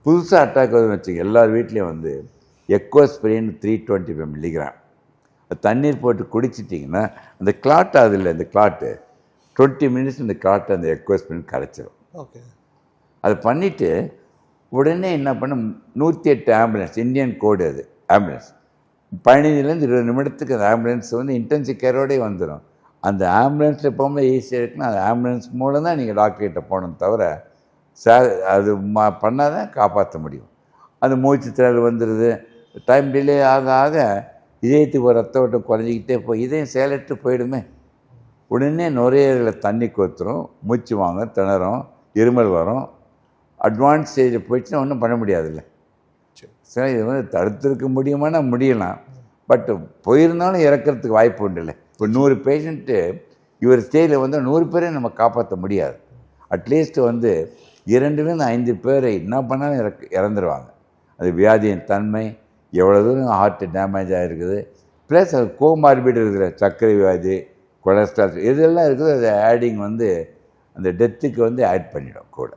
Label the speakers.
Speaker 1: புதுசாக அட்டாக் வருதுன்னு வச்சுங்க, எல்லார் வீட்லேயும் வந்து எக்கோஸ்பிரின் 325 மில்லிகிராம் தண்ணீர் போட்டு குடிச்சிட்டிங்கன்னா அந்த கிளாட் ஆகுதில்ல, இந்த கிளாட்டு 20 மினிட்ஸ் இந்த கிளாட்டை அந்த எக்கோஸ்பிரின் கரைச்சிடும்.
Speaker 2: ஓகே.
Speaker 1: அதை பண்ணிவிட்டு உடனே என்ன பண்ண 108 ஆம்புலன்ஸ், இந்தியன் கோடு அது ஆம்புலன்ஸ், 15லேருந்து 20 நிமிடத்துக்கு அந்த ஆம்புலன்ஸ் வந்து இன்டென்சிவ் கேரோடே வந்துடும். அந்த ஆம்புலன்ஸில் போகும்போது ஈஸியாக இருக்குன்னா அந்த ஆம்புலன்ஸ் மூலம் தான் நீங்கள் டாக்டர்கிட்ட போகணும் தவிர அது பண்ணால் தான் காப்பாற்ற முடியும். அது மூச்சு திணறல் வந்துடுது. டைம் டிலே ஆக ஆக இதயத்துக்கு ஒரு ரத்த ஓட்டம் குறைஞ்சிக்கிட்டே போய் இதயம் செயலற்று போயிடுமே. உடனே நுரையீரலில் தண்ணி கொத்துரும், மூச்சு வாங்க, திணறும், இருமல் வரும். அட்வான்ஸ் ஸ்டேஜில் போயிடுச்சுன்னா ஒன்றும் பண்ண முடியாதுல்ல. சரி, இது வந்து தடுத்திருக்க முடியுமானா முடியலாம், பட் போயிருந்தாலும் இறக்கிறதுக்கு வாய்ப்பு உண்டு இல்லை. இப்போ 100 பேஷண்ட்டு இவர் ஸ்டேஜில் வந்து 100 பேரை நம்ம காப்பாற்ற முடியாது. அட்லீஸ்ட் வந்து 2லேருந்து 5 பேரை என்ன பண்ணாலும் இறந்துருவாங்க. அது வியாதியின் தன்மை, எவ்வளோ தூரம் ஹார்ட் டேமேஜ் ஆகிருக்குது, ப்ளஸ் அது கோமார்பிட் இருக்கிற சர்க்கரை வியாதி, கொலஸ்ட்ரால் இதெல்லாம் இருக்குது. அது ஆடிங் வந்து அந்த டெத்துக்கு வந்து ஆட் பண்ணிடும் கூட.